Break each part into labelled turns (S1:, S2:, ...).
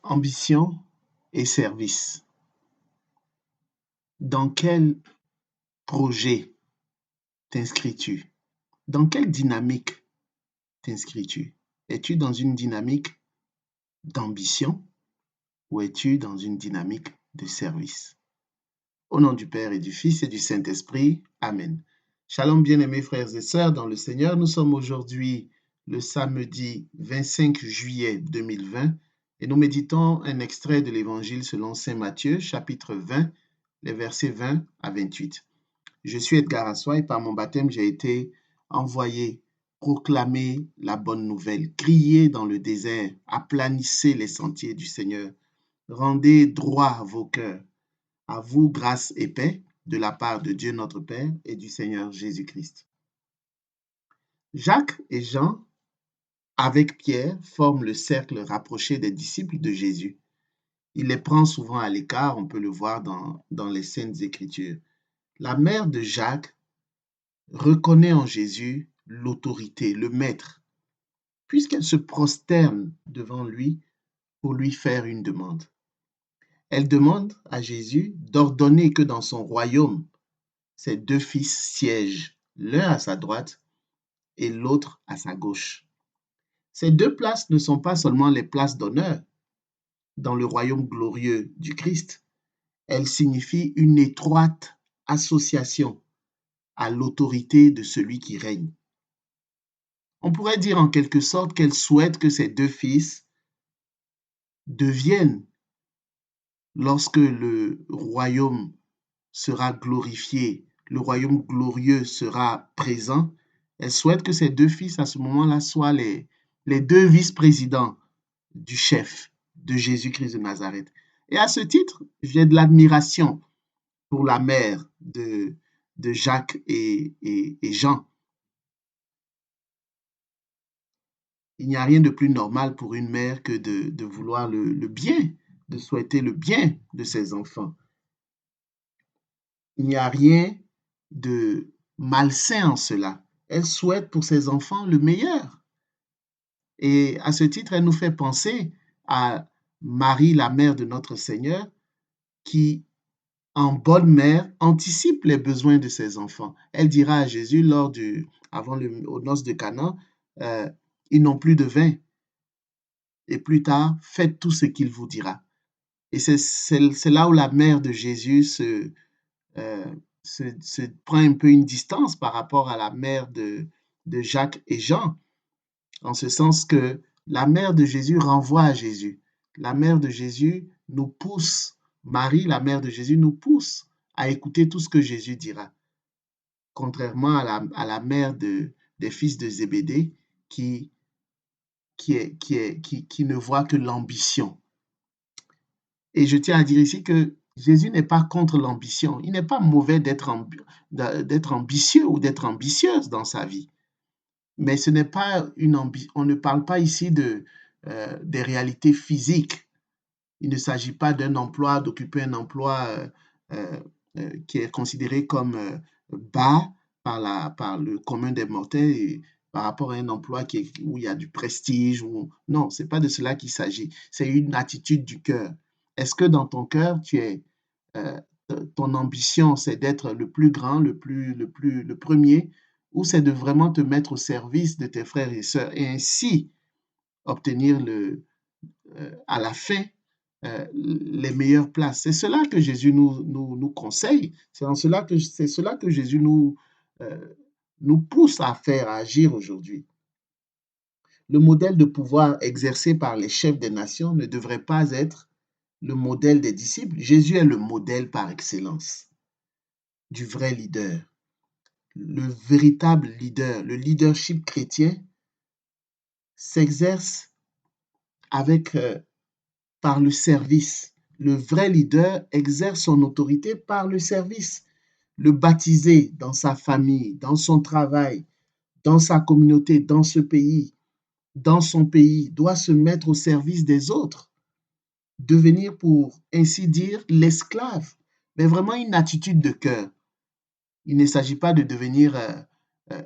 S1: Ambition et service. Dans quel projet t'inscris-tu? Dans quelle dynamique t'inscris-tu? Es-tu dans une dynamique d'ambition ou es-tu dans une dynamique de service? Au nom du Père et du Fils et du Saint-Esprit, Amen. Shalom bien-aimés frères et sœurs dans le Seigneur, nous sommes aujourd'hui le samedi 25 juillet 2020 et nous méditons un extrait de l'Évangile selon Saint Matthieu, chapitre 20, les versets 20 à 28. Je suis Edgar Assoy et par mon baptême, j'ai été envoyé proclamer la bonne nouvelle, crier dans le désert, aplanissez les sentiers du Seigneur, rendez droit vos cœurs. À vous grâce et paix de la part de Dieu notre Père et du Seigneur Jésus-Christ. Jacques et Jean, avec Pierre, forment le cercle rapproché des disciples de Jésus. Il les prend souvent à l'écart, on peut le voir dans les Saintes Écritures. La mère de Jacques reconnaît en Jésus l'autorité, le maître, puisqu'elle se prosterne devant lui pour lui faire une demande. Elle demande à Jésus d'ordonner que dans son royaume, ses deux fils siègent, l'un à sa droite et l'autre à sa gauche. Ces deux places ne sont pas seulement les places d'honneur dans le royaume glorieux du Christ, elles signifient une étroite association à l'autorité de celui qui règne. On pourrait dire en quelque sorte qu'elle souhaite que ses deux fils deviennent, lorsque le royaume sera glorifié, le royaume glorieux sera présent, elle souhaite que ses deux fils à ce moment-là soient les deux vice-présidents du chef de Jésus-Christ de Nazareth. Et à ce titre, j'ai de l'admiration pour la mère de Jacques et Jean. Il n'y a rien de plus normal pour une mère que de vouloir le bien, de souhaiter le bien de ses enfants. Il n'y a rien de malsain en cela. Elle souhaite pour ses enfants le meilleur. Et à ce titre, elle nous fait penser à Marie, la mère de notre Seigneur, qui, en bonne mère, anticipe les besoins de ses enfants. Elle dira à Jésus aux noces de Cana, ils n'ont plus de vin. Et plus tard, faites tout ce qu'il vous dira. Et c'est là où la mère de Jésus se prend un peu une distance par rapport à la mère de Jacques et Jean, en ce sens que la mère de Jésus renvoie à Jésus. La mère de Jésus nous pousse, Marie, la mère de Jésus, nous pousse à écouter tout ce que Jésus dira, contrairement à la mère des fils de Zébédée qui ne voit que l'ambition. Et je tiens à dire ici que Jésus n'est pas contre l'ambition. Il n'est pas mauvais d'être ambitieux ou d'être ambitieuse dans sa vie. Mais ce n'est pas on ne parle pas ici des réalités physiques. Il ne s'agit pas d'occuper un emploi qui est considéré comme bas par le commun des mortels et par rapport à un emploi où il y a du prestige. Non, ce n'est pas de cela qu'il s'agit. C'est une attitude du cœur. Est-ce que dans ton cœur, ton ambition, c'est d'être le plus grand, le premier, ou c'est de vraiment te mettre au service de tes frères et sœurs et ainsi obtenir à la fin les meilleures places. C'est cela que Jésus nous conseille. C'est cela que Jésus nous pousse à faire, à agir aujourd'hui. Le modèle de pouvoir exercé par les chefs des nations ne devrait pas être le modèle des disciples. Jésus est le modèle par excellence du vrai leader. Le véritable leader, le leadership chrétien s'exerce par le service. Le vrai leader exerce son autorité par le service. Le baptisé dans sa famille, dans son travail, dans sa communauté, dans ce pays, dans son pays, doit se mettre au service des autres, devenir, pour ainsi dire, l'esclave, mais vraiment une attitude de cœur. Il ne s'agit pas de devenir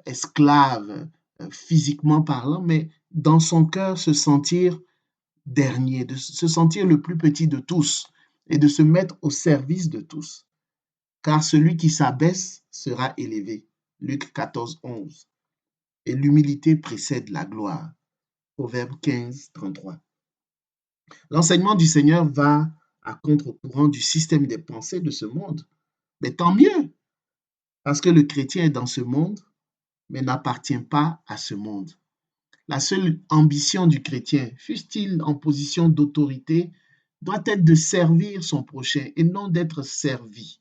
S1: esclave physiquement parlant, mais dans son cœur se sentir dernier, de se sentir le plus petit de tous et de se mettre au service de tous. Car celui qui s'abaisse sera élevé. Luc 14, 11. Et l'humilité précède la gloire. Proverbe 15, 33. L'enseignement du Seigneur va à contre-courant du système des pensées de ce monde. Mais tant mieux, parce que le chrétien est dans ce monde, mais n'appartient pas à ce monde. La seule ambition du chrétien, fût-il en position d'autorité, doit être de servir son prochain et non d'être servi.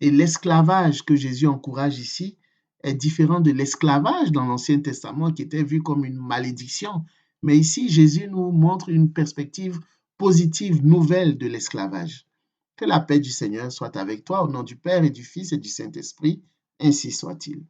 S1: Et l'esclavage que Jésus encourage ici est différent de l'esclavage dans l'Ancien Testament qui était vu comme une malédiction. Mais ici, Jésus nous montre une perspective positive, nouvelle de l'esclavage. Que la paix du Seigneur soit avec toi au nom du Père et du Fils et du Saint-Esprit, ainsi soit-il.